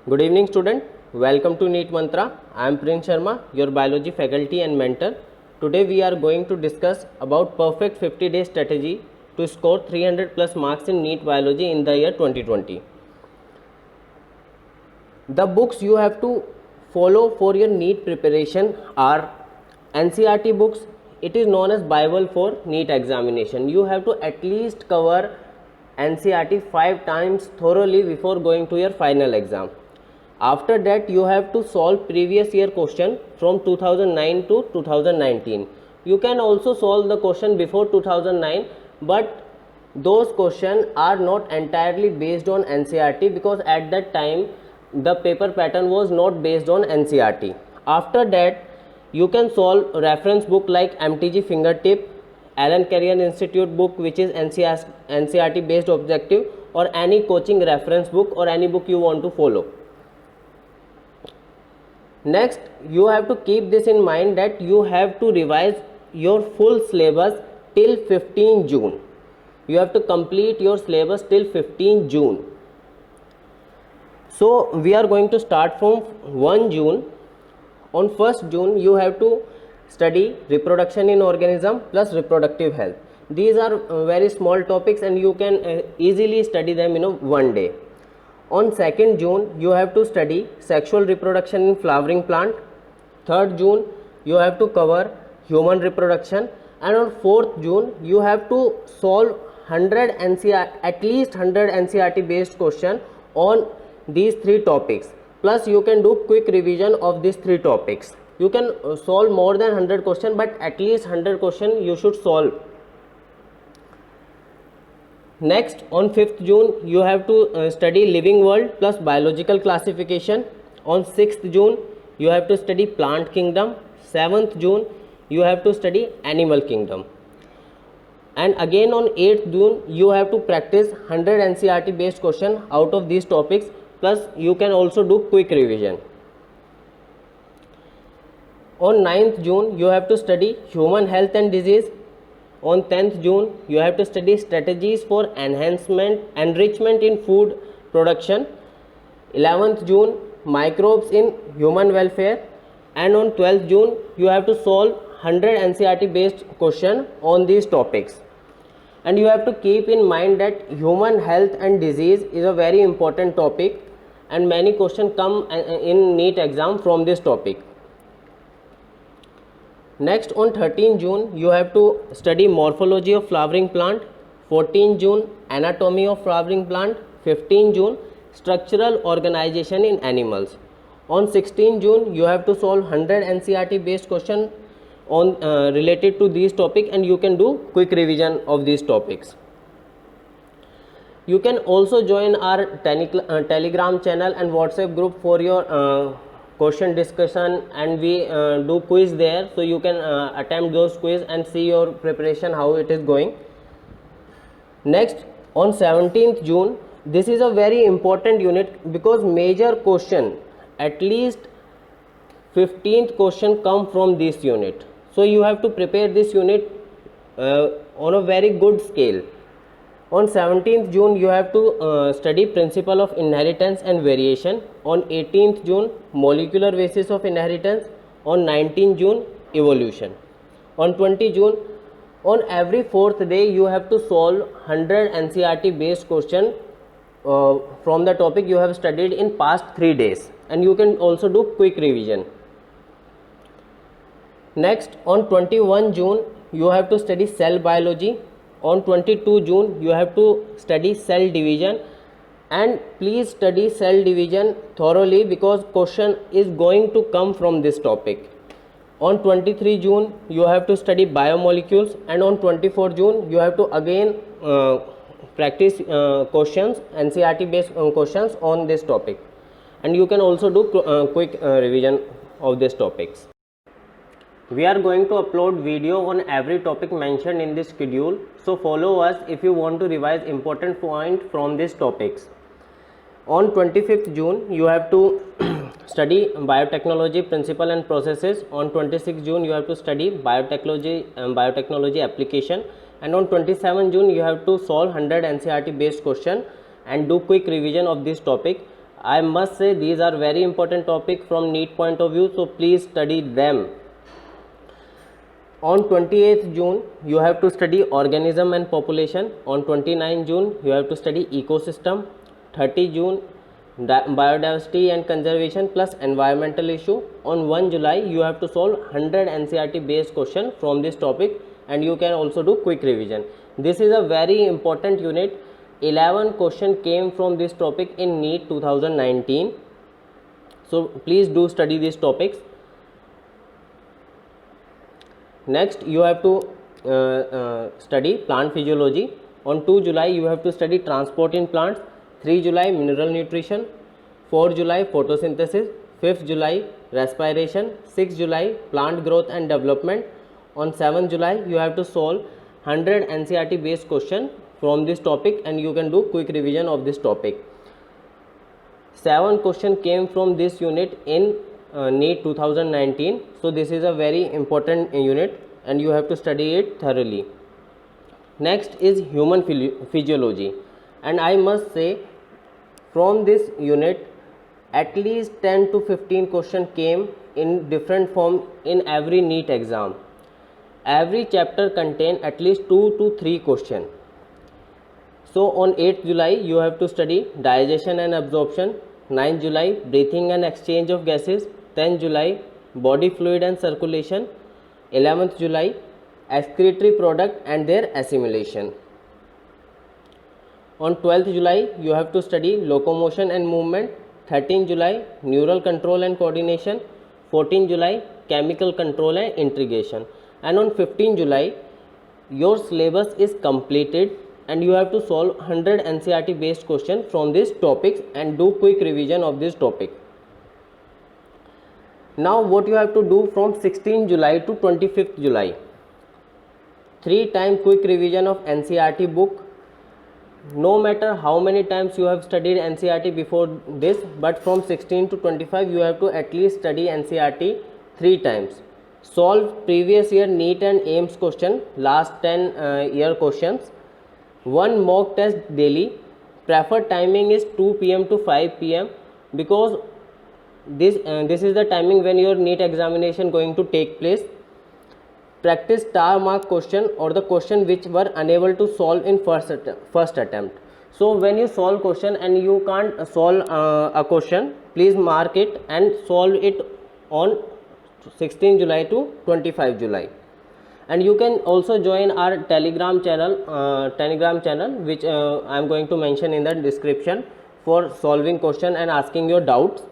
Good evening, student. Welcome to NEET Mantra. I am Prince Sharma, your biology faculty and mentor. Today we are going to discuss about perfect 50-day strategy to score 300 plus marks in NEET biology in the year 2020. The books you have to follow for your NEET preparation are NCERT books. It is known as Bible for NEET examination. You have to at least cover NCERT 5 times thoroughly before going to your final exam. After that, you have to solve previous year question from 2009 to 2019. You can also solve the question before 2009, but those questions are not entirely based on NCERT because at that time the paper pattern was not based on NCERT. After that, you can solve reference book like MTG Fingertip, Allen Carrier Institute book which is NCERT based objective, or any coaching reference book or any book you want to follow. Next, you have to keep this in mind that you have to revise your full syllabus till 15 June. You have to complete your syllabus till 15 June. So, we are going to start from 1 June. On 1st June, you have to study reproduction in organism plus reproductive health. These are very small topics and you can easily study them in one day. On 2nd June, you have to study sexual reproduction in flowering plant. 3rd June, you have to cover human reproduction. And on 4th June, you have to solve at least 100 NCERT based question on these 3 topics. Plus, you can do quick revision of these 3 topics. You can solve more than 100 question, but at least 100 question you should solve. Next, on 5th June, you have to study living world plus biological classification. On 6th June, you have to study plant kingdom. 7th June, you have to study animal kingdom. And again on 8th June, you have to practice 100 NCERT based question out of these topics. Plus, you can also do quick revision. On 9th June, you have to study human health and disease. On 10th June, you have to study strategies for enrichment in food production. 11th June, microbes in human welfare. And on 12th June, you have to solve 100 NCERT based question on these topics. And you have to keep in mind that human health and disease is a very important topic and many questions come in NEET exam from this topic. Next, on 13 June, you have to study morphology of flowering plant. 14 June, anatomy of flowering plant. 15 June, structural organization in animals. On 16 June, you have to solve 100 NCERT based question on related to these topics and you can do quick revision of these topics. You can also join our Telegram channel and WhatsApp group for your question discussion, and we do quiz there, so you can attempt those quiz and see your preparation how it is going. Next, on 17th June, this is a very important unit because major question, at least 15th question come from this unit. So you have to prepare this unit on a very good scale. On 17th June, you have to study principle of inheritance and variation. On 18th June, molecular basis of inheritance. On 19th June, evolution. On 20 June, on every 4th day, you have to solve 100 NCERT based question from the topic you have studied in past 3 days. And you can also do quick revision. Next, on 21 June, you have to study cell biology. On 22 June, you have to study cell division, and please study cell division thoroughly because question is going to come from this topic. On 23 June, you have to study biomolecules, and on 24 June, you have to again practice questions, NCERT based questions on this topic, and you can also do quick revision of these topics. We are going to upload video on every topic mentioned in this schedule, so follow us if you want to revise important point from these topics. On 25th June, you have to study biotechnology principle and processes. On 26th June, you have to study biotechnology application, and on 27th June, you have to solve 100 NCERT based question and do quick revision of this topic. I must say these are very important topic from NEET point of view, so please study them. On 28th June, you have to study organism and population. On 29th June, you have to study ecosystem. 30 June, biodiversity and conservation plus environmental issue. On 1 July, you have to solve 100 NCERT based question from this topic, and you can also do quick revision. This is a very important unit. 11 question came from this topic in NEET 2019. So please do study these topics. Next, you have to study plant physiology. On 2 July, you have to study transport in plants. 3 July, mineral nutrition. 4 July, photosynthesis. 5th July, respiration. 6 July, plant growth and development. On 7 July, you have to solve 100 NCERT based question from this topic, and you can do quick revision of this topic. 7 question came from this unit in NEET 2019. So this is a very important unit, and you have to study it thoroughly. Next is human physiology, and I must say from this unit at least 10 to 15 question came in different form in every NEET exam. Every chapter contain at least 2 to 3 question. So on 8th July, you have to study digestion and absorption. 9th July, breathing and exchange of gases. 10th July, body fluid and circulation. 11th July, excretory product and their assimilation. On 12th July, you have to study locomotion and movement. 13th July, neural control and coordination. 14th July, chemical control and integration. And on 15th July, your syllabus is completed, and you have to solve 100 NCERT based questions from these topics and do quick revision of this topic. Now what you have to do from 16th July to 25th July? 3 times quick revision of NCERT book. No matter how many times you have studied NCERT before this, but from 16 to 25 you have to at least study NCERT 3 times. Solve previous year NEET and AIMS question, last 10 year questions. 1 mock test daily. Preferred timing is 2 PM to 5 PM because this is the timing when your NEET examination going to take place. Practice star mark question or the question which were unable to solve in first attempt. So when you solve question and you can't solve a question, please mark it and solve it on 16 July to 25 July. And you can also join our telegram channel which I am going to mention in the description for solving question and asking your doubts.